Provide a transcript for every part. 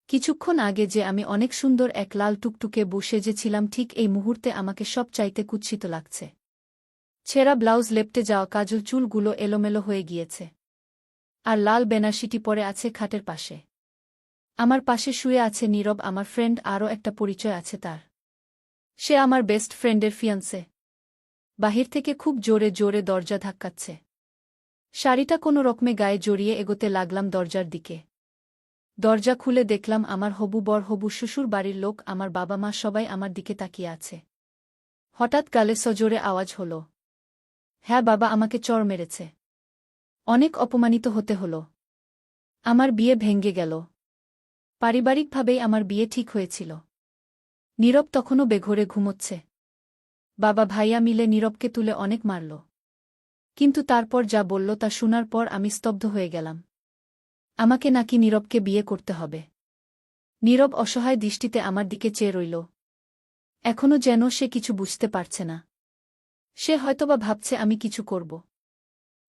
কিছুক্ষণ আগে যে আমি অনেক সুন্দর এক লাল টুকটুকে বসে যে ছিলাম ঠিক এই মুহূর্তে আমাকে সব চাইতে কুৎসিত লাগছে। ছেঁড়া ব্লাউজ লেপটে যাওয়া কাজল চুলগুলো এলোমেলো হয়ে গিয়েছে। আর লাল বেনারসিটি পরে আছে খাটের পাশে। আমার পাশে শুয়ে আছে নীরব, আমার ফ্রেন্ড, আরও একটা পরিচয় আছে তার। সে আমার বেস্ট ফ্রেন্ডের ফিয়ান্সে। বাহির থেকে খুব জোরে জোরে দরজা ধাক্কাচ্ছে। শাড়িটা কোনো রকমে গায়ে জড়িয়ে এগোতে লাগলাম দরজার দিকে। দরজা খুলে দেখলাম আমার হবু বর, হবু শ্বশুর বাড়ির লোক, আমার বাবা মা সবাই আমার দিকে তাকিয়ে আছে। হঠাৎ গালে সজোরে আওয়াজ হল, হ্যাঁ বাবা, আমাকে চড় মেরেছে। অনেক অপমানিত হতে হল। আমার বিয়ে ভেঙ্গে গেল। পারিবারিকভাবেই আমার বিয়ে ঠিক হয়েছিল। নীরব তখনও বেঘোরে ঘুমোচ্ছে। বাবা ভাইয়া মিলে নীরবকে তুলে অনেক মারল। কিন্তু তারপর যা বলল তা শোনার পর আমি স্তব্ধ হয়ে গেলাম। আমাকে নাকি নীরবকে বিয়ে করতে হবে? নীরব অসহায় দৃষ্টিতে আমার দিকে চেয়ে রইল। এখনও যেন সে কিছু বুঝতে পারছে না। সে হয়তোবা ভাবছে আমি কিছু করব।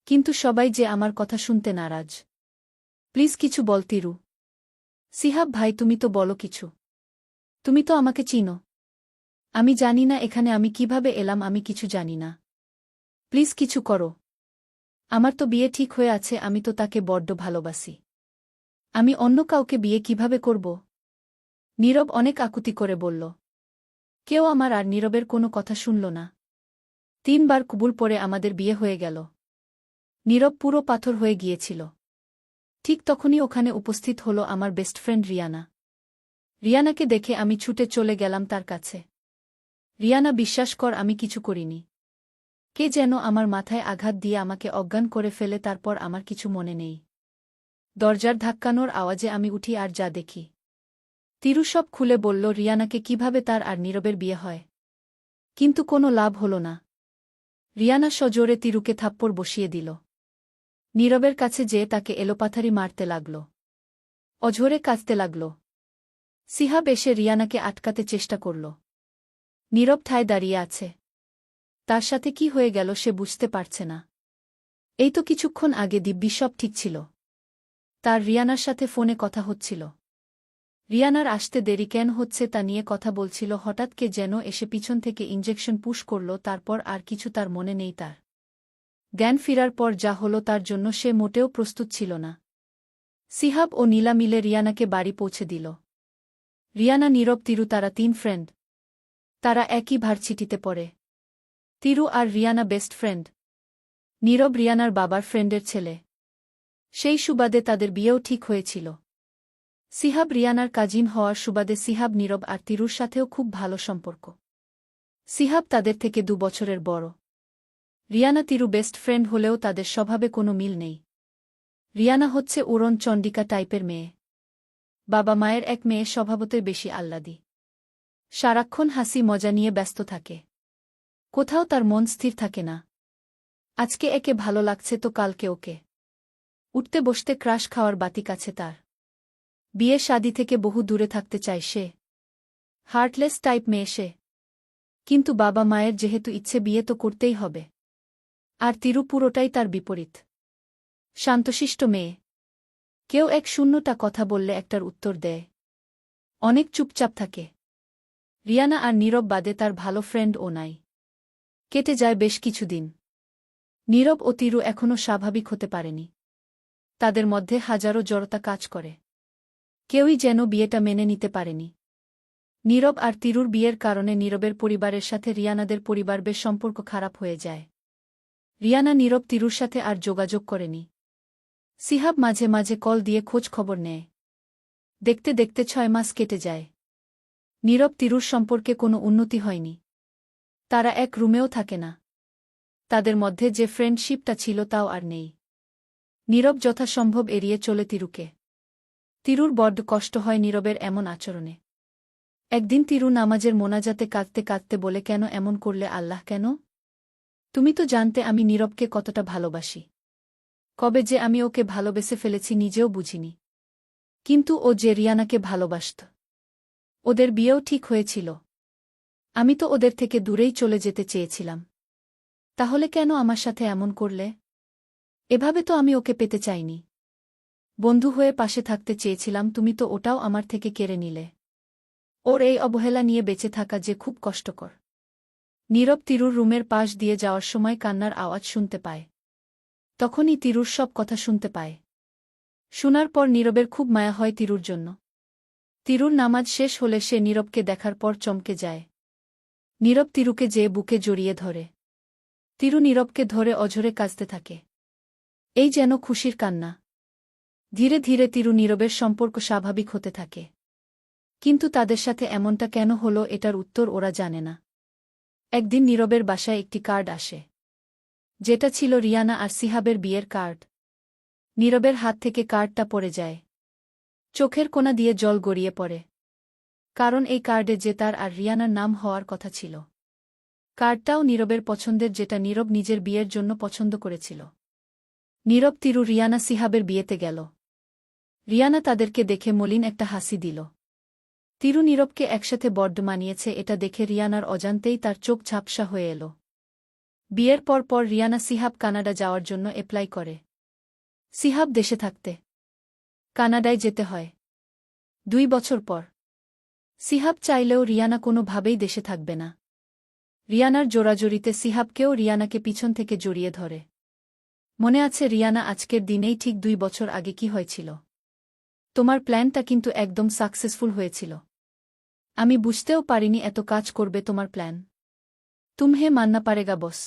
কিন্তু সবাই যে আমার কথা শুনতে নারাজ। প্লিজ কিছু বল তিরু। সিহাব ভাই, তুমি তো বলো কিছু। তুমি তো আমাকে চিনো। আমি জানি না এখানে আমি কিভাবে এলাম, আমি কিছু জানি না। প্লিজ কিছু করো। আমার তো বিয়ে ঠিক হয়ে আছে, আমি তো তাকে বড্ড ভালোবাসি। আমি অন্য কাউকে বিয়ে কিভাবে করব? নীরব অনেক আকুতি করে বলল। কেউ আমার আর নীরবের কোনো কথা শুনল না। 3 বার কবুল পরে আমাদের বিয়ে হয়ে গেল। নীরব পুরো পাথর হয়ে গিয়েছিল। ঠিক তখনই ওখানে উপস্থিত হল আমার বেস্ট ফ্রেন্ড রিয়ানা। রিয়ানাকে দেখে আমি ছুটে চলে গেলাম তার কাছে। রিয়ানা, বিশ্বাস কর, আমি কিছু করিনি। কে যেন আমার মাথায় আঘাত দিয়ে আমাকে অজ্ঞান করে ফেলে, তারপর আমার কিছু মনে নেই। দরজার ধাক্কানোর আওয়াজে আমি উঠি আর যা দেখি। তিরু সব খুলে বলল রিয়ানাকে কিভাবে তার আর নীরবের বিয়ে হয়। কিন্তু কোনো লাভ হল না। রিয়ানা সজোরে তিরুকে থাপ্পড় বসিয়ে দিল। নীরবের কাছে যেয়ে তাকে এলোপাথারি মারতে লাগল। অঝোরে কাঁদতে লাগল। সিহাব এসে রিয়ানাকে আটকাতে চেষ্টা করল। নীরব ঠায় দাঁড়িয়ে আছে। তার সাথে কি হয়ে গেল সে বুঝতে পারছে না। এই তো কিছুক্ষণ আগে দিব্যি সব ঠিক ছিল। তার রিয়ানার সাথে ফোনে কথা হচ্ছিল। রিয়ানার আসতে দেরি কেন হচ্ছে তা নিয়ে কথা বলছিল। হঠাৎ কে যেন এসে পিছন থেকে ইনজেকশন পুশ করল, তারপর আর কিছু তার মনে নেই। তার জ্ঞান ফিরার পর যা হলো তার জন্য সে মোটেও প্রস্তুত ছিল না। সিহাব ও নীলা মিলে রিয়ানাকে বাড়ি পৌঁছে দিল। রিয়ানা, নীরব, তিরু, তারা 3 ফ্রেন্ড। তারা একই ভার্সিটিতে পড়ে। তিরু আর রিয়ানা বেস্ট ফ্রেন্ড। নীরব রিয়ানার বাবার ফ্রেন্ডের ছেলে। সেই সুবাদে তাদের বিয়েও ঠিক হয়েছিল। সিহাব রিয়ানার কাজিন হওয়ার সুবাদে সিহাব, নীরব আর তিরুর সাথেও খুব ভালো সম্পর্ক। সিহাব তাদের থেকে 2 বছরের বড়। রিয়ানা তিরু বেস্ট ফ্রেন্ড হলেও তাদের স্বভাবে কোনো মিল নেই। রিয়ানা হচ্ছে উড়ন চণ্ডিকা টাইপের মেয়ে। বাবা মায়ের এক মেয়ে, স্বভাবতই বেশি আহ্লাদী। সারাক্ষণ হাসি মজা নিয়ে ব্যস্ত থাকে। কোথাও তার মন স্থির থাকে না। আজকে একে ভালো লাগছে তো কালকে ওকে। উঠতে বসতে ক্রাশ খাওয়ার বাতি কাছে তার। বিয়ে শাদী থেকে বহু দূরে থাকতে চায় সে। হার্টলেস টাইপ মেয়ে সে। কিন্তু বাবা মায়ের যেহেতু ইচ্ছে, বিয়ে তো করতেই হবে। আর তিরু পুরোটাই তার বিপরীত। শান্তশিষ্ট মেয়ে। কেউ এক শূন্যটা কথা বললে একটার উত্তর দেয়। অনেক চুপচাপ থাকে। রিয়ানা আর নীরব বাদে তার ভালো ফ্রেন্ড ও নাই। কেটে যায় বেশ কিছুদিন। নীরব ও তিরু এখনও স্বাভাবিক হতে পারেনি। তাদের মধ্যে হাজারো জড়তা কাজ করে। কেউই যেন বিয়েটা মেনে নিতে পারেনি। নীরব আর তিরুর বিয়ের কারণে নীরবের পরিবারের সাথে রিয়ানাদের পরিবার বেশ সম্পর্ক খারাপ হয়ে যায়। রিয়ানা, নীরব, তিরুর সাথে আর যোগাযোগ করেনি। সিহাব মাঝে মাঝে কল দিয়ে খোঁজ খবর নেয়। দেখতে দেখতে 6 মাস কেটে যায়। নীরব তিরুর সম্পর্কে কোনো উন্নতি হয়নি। তারা এক রুমেও থাকে না। তাদের মধ্যে যে ফ্রেন্ডশিপটা ছিল তাও আর নেই। নীরব যথাসম্ভব এড়িয়ে চলে তিরুকে। তিরুর বড্ড কষ্ট হয় নীরবের এমন আচরণে। একদিন তিরু নামাজের মোনাজাতে কাঁদতে কাঁদতে বলে, কেন এমন করলে আল্লাহ, কেন? তুমি তো জানতে আমি নীরবকে কতটা ভালোবাসি। কবে যে আমি ওকে ভালোবেসে ফেলেছি নিজেও বুঝিনি। কিন্তু ও যে রিয়ানাকে ভালোবাসত। ওদের বিয়েও ঠিক হয়েছিল। আমি তো ওদের থেকে দূরেই চলে যেতে চেয়েছিলাম। তাহলে কেন আমার সাথে এমন করলে? এভাবে তো আমি ওকে পেতে চাইনি। বন্ধু হয়ে পাশে থাকতে চেয়েছিলাম, তুমি তো ওটাও আমার থেকে কেড়ে নিলে। ওর এই অবহেলা নিয়ে বেঁচে থাকা যে খুব কষ্টকর। নীরব তিরুর রুমের পাশ দিয়ে যাওয়ার সময় কান্নার আওয়াজ শুনতে পায়। তখনই তিরুর সব কথা শুনতে পায়। শোনার পর নীরবের খুব মায়া হয় তিরুর জন্য। তিরুর নামাজ শেষ হলে সে নীরবকে দেখার পর চমকে যায়। নীরব তিরুকে যেয়ে বুকে জড়িয়ে ধরে। তিরু নীরবকে ধরে অঝরে কাঁদতে থাকে। এই যেন খুশির কান্না। ধীরে ধীরে তিরু নীরবের সম্পর্ক স্বাভাবিক হতে থাকে। কিন্তু তাদের সাথে এমনটা কেন হলো এটার উত্তর ওরা জানে না। একদিন নীরবের বাসায় একটি কার্ড আসে। যেটা ছিল রিয়ানা আর সিহাবের বিয়ের কার্ড। নীরবের হাত থেকে কার্ডটা পড়ে যায়। চোখের কোণা দিয়ে জল গড়িয়ে পড়ে। কারণ এই কার্ডে যে তার আর রিয়ানার নাম হওয়ার কথা ছিল। কার্ডটাও নীরবের পছন্দের, যেটা নীরব নিজের বিয়ের জন্য পছন্দ করেছিল। নীরব তিরু রিয়ানা সিহাবের বিয়েতে গেল। রিয়ানা তাদেরকে দেখে মলিন একটা হাসি দিল। তিরু নীরবকে একসাথে বড্ড মানিয়েছে এটা দেখে রিয়ানার অজান্তেই তার চোখ ঝাপসা হয়ে এল। বিয়ের পর রিয়ানা সিহাব কানাডা যাওয়ার জন্য অ্যাপ্লাই করে। সিহাব দেশে থাকতে কানাডায় যেতে হয়। 2 বছর পর সিহাব চাইলেও রিয়ানা কোনোভাবেই দেশে থাকবে না। রিয়ানার জোরাজুরিতে সিহাবকেও রিয়ানাকে পিছন থেকে জড়িয়ে ধরে। মনে আছে রিয়ানা, আজকের দিনেই ঠিক 2 বছর আগে কি হয়েছিল? তোমার প্ল্যানটা কিন্তু একদম সাকসেসফুল হয়েছিল। আমি বুঝতেও পারিনি এত কাজ করবে তোমার প্ল্যান। তুমহে মাননা পারেগা বস।